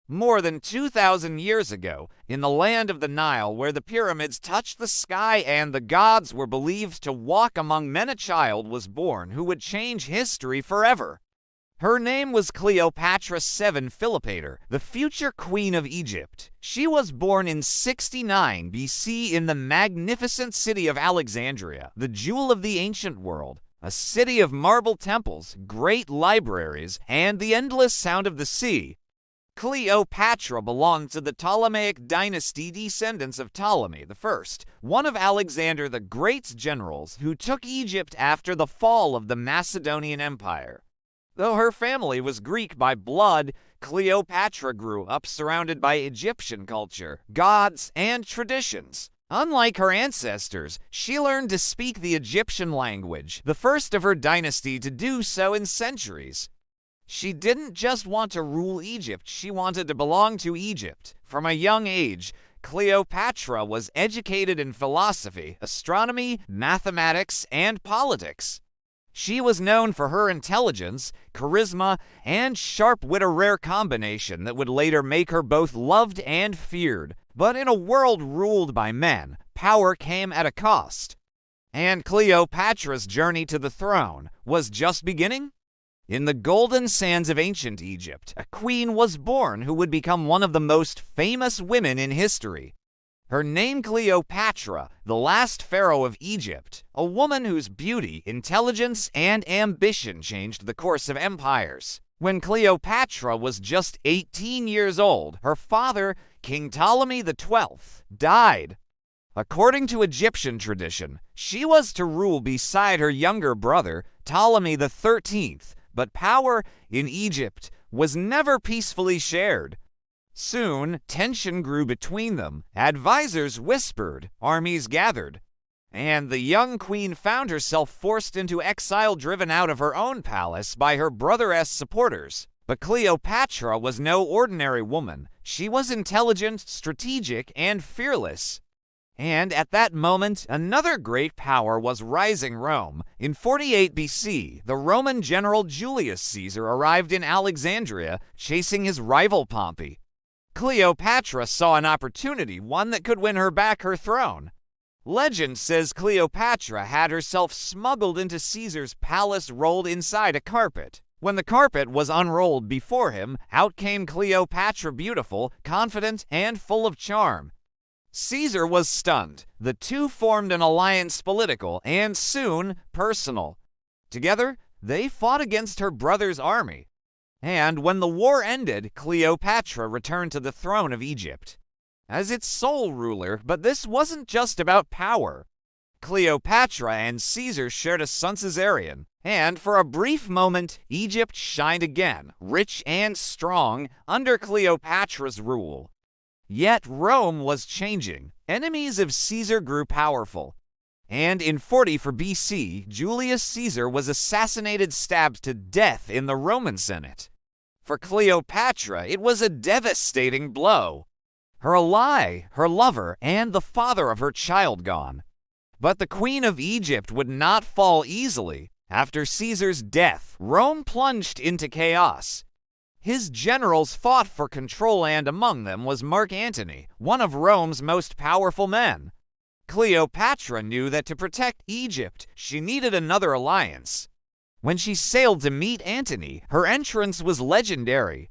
More than 2,000 years ago, in the land of the Nile, where the pyramids touched the sky and the gods were believed to walk among men, a child was born who would change history forever. Her name was Cleopatra VII Philopator, the future queen of Egypt. She was born in 69 BC in the magnificent city of Alexandria, the jewel of the ancient world, a city of marble temples, great libraries, and the endless sound of the sea. Cleopatra belonged to the Ptolemaic dynasty, descendants of Ptolemy I, one of Alexander the Great's generals who took Egypt after the fall of the Macedonian Empire. Though her family was Greek by blood, Cleopatra grew up surrounded by Egyptian culture, gods, and traditions. Unlike her ancestors, she learned to speak the Egyptian language, the first of her dynasty to do so in centuries. She didn't just want to rule Egypt, she wanted to belong to Egypt. From a young age, Cleopatra was educated in philosophy, astronomy, mathematics, and politics. She was known for her intelligence, charisma, and sharp wit, a rare combination that would later make her both loved and feared. But in a world ruled by men, power came at a cost. And Cleopatra's journey to the throne was just beginning? In the golden sands of ancient Egypt, a queen was born who would become one of the most famous women in history. Her name Cleopatra, the last pharaoh of Egypt, a woman whose beauty, intelligence, and ambition changed the course of empires. When Cleopatra was just 18 years old, her father, King Ptolemy XII, died. According to Egyptian tradition, she was to rule beside her younger brother, Ptolemy XIII, but power in Egypt was never peacefully shared. Soon, tension grew between them, advisors whispered, armies gathered, and the young queen found herself forced into exile, driven out of her own palace by her brother's supporters. But Cleopatra was no ordinary woman. She was intelligent, strategic, and fearless. And at that moment, another great power was rising: Rome. In 48 BC, the Roman general Julius Caesar arrived in Alexandria, chasing his rival Pompey. Cleopatra saw an opportunity, one that could win her back her throne. Legend says Cleopatra had herself smuggled into Caesar's palace, rolled inside a carpet. When the carpet was unrolled before him, out came Cleopatra, beautiful, confident, and full of charm. Caesar was stunned. The two formed an alliance, political and soon personal. Together, they fought against her brother's army. And when the war ended, Cleopatra returned to the throne of Egypt as its sole ruler. But this wasn't just about power. Cleopatra and Caesar shared a son, Caesarion, and for a brief moment, Egypt shined again, rich and strong, under Cleopatra's rule. Yet Rome was changing. Enemies of Caesar grew powerful. And in 44 BC, Julius Caesar was assassinated, stabbed to death in the Roman Senate. For Cleopatra, it was a devastating blow. Her ally, her lover, and the father of her child gone. But the Queen of Egypt would not fall easily. After Caesar's death, Rome plunged into chaos. His generals fought for control, and among them was Mark Antony, one of Rome's most powerful men. Cleopatra knew that to protect Egypt, she needed another alliance. When she sailed to meet Antony, her entrance was legendary.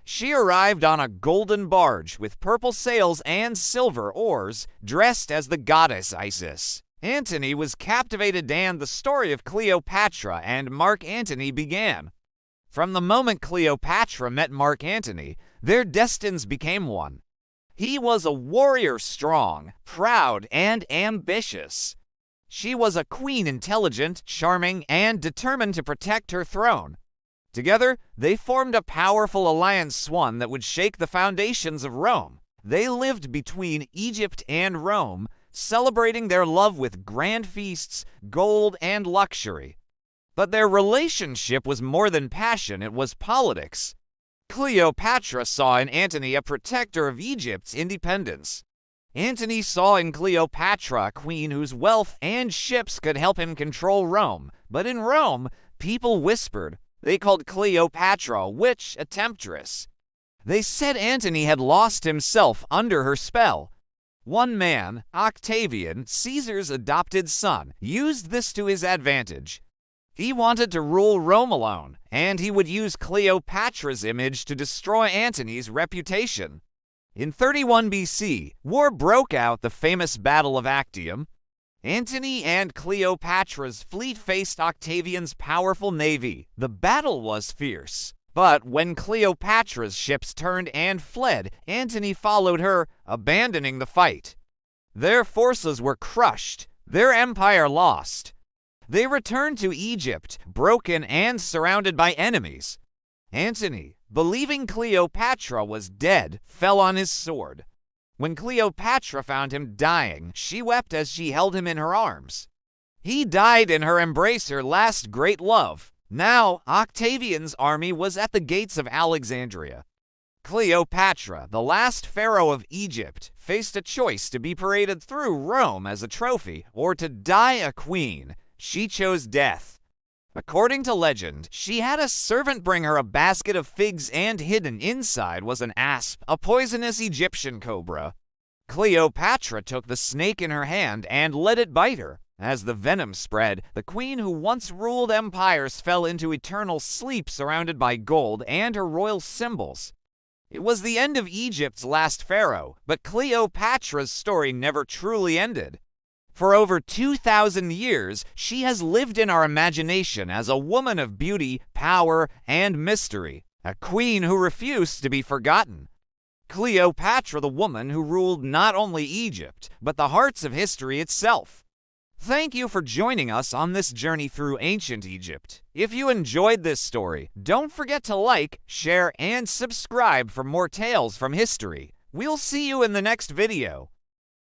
She arrived on a golden barge with purple sails and silver oars, dressed as the goddess Isis. Antony was captivated, and the story of Cleopatra and Mark Antony began. From the moment Cleopatra met Mark Antony, their destinies became one. He was a warrior, strong, proud, and ambitious. She was a queen, intelligent, charming, and determined to protect her throne. Together, they formed a powerful alliance, one that would shake the foundations of Rome. They lived between Egypt and Rome, celebrating their love with grand feasts, gold, and luxury. But their relationship was more than passion, it was politics. Cleopatra saw in Antony a protector of Egypt's independence. Antony saw in Cleopatra a queen whose wealth and ships could help him control Rome. But in Rome, people whispered. They called Cleopatra a witch, a temptress. They said Antony had lost himself under her spell. One man, Octavian, Caesar's adopted son, used this to his advantage. He wanted to rule Rome alone, and he would use Cleopatra's image to destroy Antony's reputation. In 31 BC, war broke out, the famous Battle of Actium. Antony and Cleopatra's fleet faced Octavian's powerful navy. The battle was fierce, but when Cleopatra's ships turned and fled, Antony followed her, abandoning the fight. Their forces were crushed, their empire lost. They returned to Egypt, broken and surrounded by enemies. Antony, believing Cleopatra was dead, fell on his sword. When Cleopatra found him dying, she wept as she held him in her arms. He died in her embrace, her last great love. Now, Octavian's army was at the gates of Alexandria. Cleopatra, the last pharaoh of Egypt, faced a choice to be paraded through Rome as a trophy or to die a queen. She chose death. According to legend, she had a servant bring her a basket of figs, and hidden inside was an asp, a poisonous Egyptian cobra. Cleopatra took the snake in her hand and let it bite her. As the venom spread, the queen who once ruled empires fell into eternal sleep surrounded by gold and her royal symbols. It was the end of Egypt's last pharaoh, but Cleopatra's story never truly ended. For over 2,000 years, she has lived in our imagination as a woman of beauty, power, and mystery, a queen who refused to be forgotten. Cleopatra, the woman who ruled not only Egypt, but the hearts of history itself. Thank you for joining us on this journey through ancient Egypt. If you enjoyed this story, don't forget to like, share, and subscribe for more tales from history. We'll see you in the next video.